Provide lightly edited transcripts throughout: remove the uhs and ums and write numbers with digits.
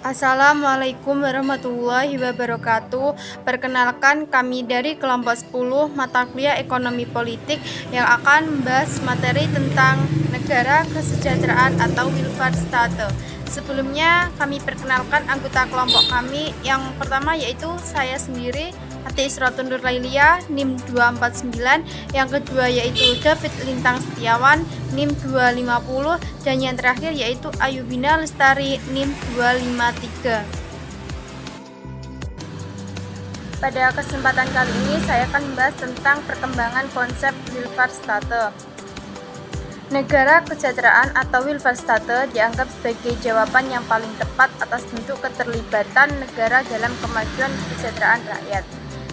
Assalamualaikum warahmatullahi wabarakatuh. Perkenalkan, kami dari kelompok 10 mata kuliah Ekonomi Politik yang akan membahas materi tentang negara kesejahteraan atau welfare state. Sebelumnya kami perkenalkan anggota kelompok kami. Yang pertama yaitu saya sendiri, Hati Isratun Nur Lailia, NIM 249. Yang kedua yaitu David Lintang Setiawan, NIM 250. Dan yang terakhir yaitu Ayubina Lestari, NIM 253. Pada kesempatan kali ini saya akan membahas tentang perkembangan konsep welfare state. Negara kesejahteraan atau welfare state dianggap sebagai jawaban yang paling tepat atas bentuk keterlibatan negara dalam kemajuan kesejahteraan rakyat.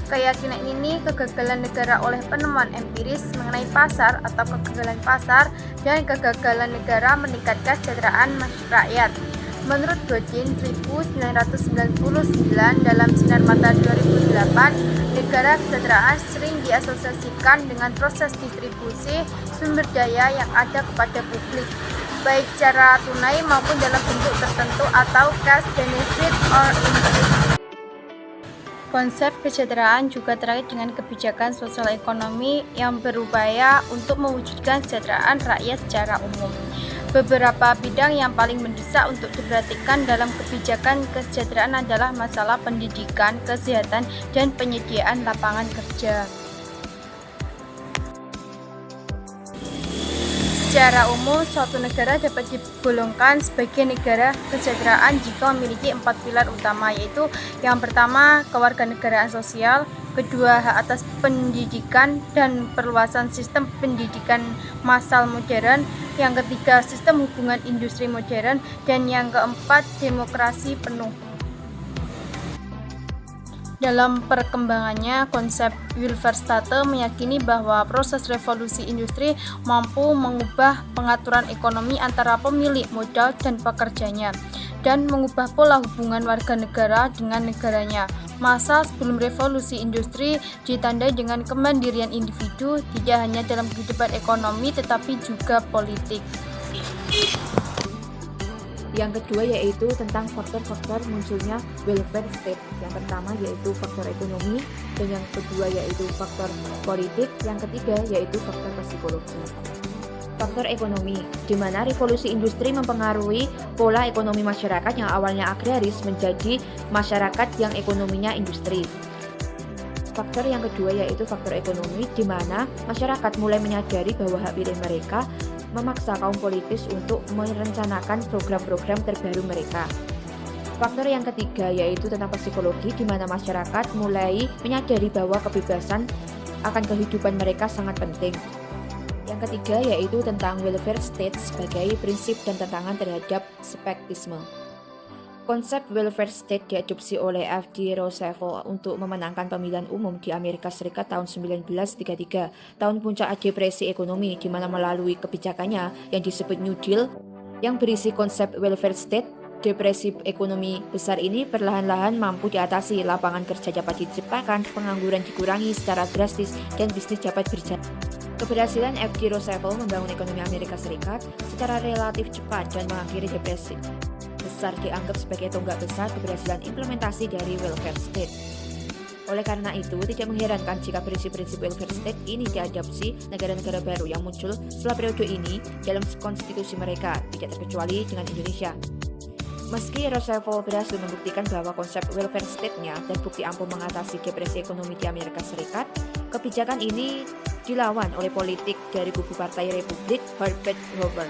Keyakinan ini kegagalan negara oleh penemuan empiris mengenai pasar atau kegagalan pasar dan kegagalan negara meningkatkan kesejahteraan rakyat. Menurut Godin 1999 dalam Sinar Mata 2008, negara kesejahteraan sering diasosiasikan dengan proses distribusi sumber daya yang ada kepada publik, baik secara tunai maupun dalam bentuk tertentu atau cash benefit or input. Konsep kesejahteraan juga terkait dengan kebijakan sosial ekonomi yang berupaya untuk mewujudkan kesejahteraan rakyat secara umum. Beberapa bidang yang paling mendesak untuk diperhatikan dalam kebijakan kesejahteraan adalah masalah pendidikan, kesehatan, dan penyediaan lapangan kerja. Secara umum, suatu negara dapat digolongkan sebagai negara kesejahteraan jika memiliki 4 pilar utama, yaitu yang pertama, kewarganegaraan sosial, kedua, hak atas pendidikan dan perluasan sistem pendidikan massal modern, yang ketiga, sistem hubungan industri modern, dan yang keempat, demokrasi penuh. Dalam perkembangannya, konsep welfare state meyakini bahwa proses revolusi industri mampu mengubah pengaturan ekonomi antara pemilik modal dan pekerjanya, dan mengubah pola hubungan warga negara dengan negaranya. Masa sebelum revolusi industri ditandai dengan kemandirian individu, tidak hanya dalam kehidupan ekonomi tetapi juga politik. Yang kedua yaitu tentang faktor-faktor munculnya welfare state. Yang pertama yaitu faktor ekonomi, dan yang kedua yaitu faktor politik, yang ketiga yaitu faktor psikologi. Faktor ekonomi, di mana revolusi industri mempengaruhi pola ekonomi masyarakat yang awalnya agraris menjadi masyarakat yang ekonominya industri. Faktor yang kedua yaitu faktor ekonomi, di mana masyarakat mulai menyadari bahwa hak pilih mereka memaksa kaum politis untuk merencanakan program-program terbaru mereka. Faktor yang ketiga yaitu tentang psikologi, di mana masyarakat mulai menyadari bahwa kebebasan akan kehidupan mereka sangat penting. Yang ketiga yaitu tentang welfare state sebagai prinsip dan tantangan terhadap separatisme. Konsep welfare state diadopsi oleh F.D. Roosevelt untuk memenangkan pemilihan umum di Amerika Serikat tahun 1933, tahun puncak depresi ekonomi, di mana melalui kebijakannya yang disebut New Deal, yang berisi konsep welfare state, depresi ekonomi besar ini perlahan-lahan mampu diatasi, lapangan kerja dapat diciptakan, pengangguran dikurangi secara drastis, dan bisnis dapat berjalan. Keberhasilan F.D. Roosevelt membangun ekonomi Amerika Serikat secara relatif cepat dan mengakhiri depresi besar dianggap sebagai tonggak besar keberhasilan implementasi dari welfare state. Oleh karena itu, tidak mengherankan jika prinsip-prinsip welfare state ini diadopsi negara-negara baru yang muncul setelah periode ini dalam konstitusi mereka, tidak terkecuali dengan Indonesia. Meski Roosevelt berhasil membuktikan bahwa konsep welfare state-nya terbukti ampuh mengatasi depresi ekonomi di Amerika Serikat, kebijakan ini dilawan oleh politik dari kubu Partai Republik Herbert Hoover.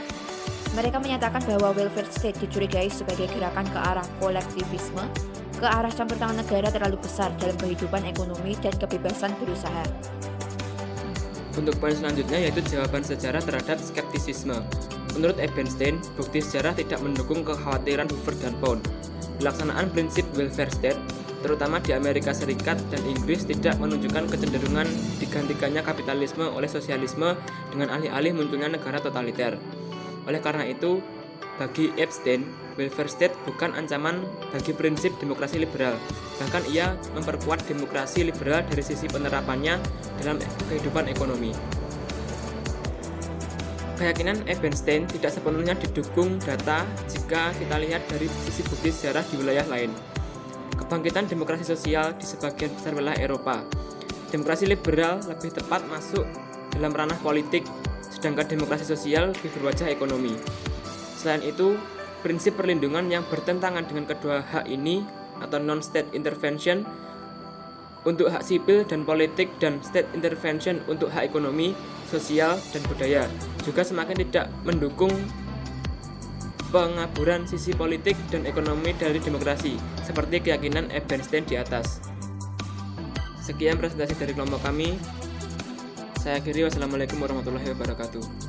Mereka menyatakan bahwa welfare state dicurigai sebagai gerakan ke arah kolektivisme, ke arah campur tangan negara terlalu besar dalam kehidupan ekonomi dan kebebasan berusaha. Untuk poin selanjutnya yaitu jawaban sejarah terhadap skeptisisme. Menurut Ebenstein, bukti sejarah tidak mendukung kekhawatiran Hoover dan Pound. Pelaksanaan prinsip welfare state, terutama di Amerika Serikat dan Inggris, tidak menunjukkan kecenderungan digantikannya kapitalisme oleh sosialisme dengan alih-alih munculnya negara totaliter. Oleh karena itu, bagi Epstein, welfare state bukan ancaman bagi prinsip demokrasi liberal. Bahkan ia memperkuat demokrasi liberal dari sisi penerapannya dalam kehidupan ekonomi. Keyakinan Ebenstein tidak sepenuhnya didukung data jika kita lihat dari sisi bukti sejarah di wilayah lain. Kebangkitan demokrasi sosial di sebagian besar wilayah Eropa. Demokrasi liberal lebih tepat masuk dalam ranah politik, sedangkan demokrasi sosial lebih berwajah ekonomi. Selain itu, prinsip perlindungan yang bertentangan dengan kedua hak ini atau non-state intervention untuk hak sipil dan politik dan state intervention untuk hak ekonomi, sosial, dan budaya juga semakin tidak mendukung pengaburan sisi politik dan ekonomi dari demokrasi seperti keyakinan Ebenstein di atas. Sekian presentasi dari kelompok kami. Saya akhiri, wassalamualaikum warahmatullahi wabarakatuh.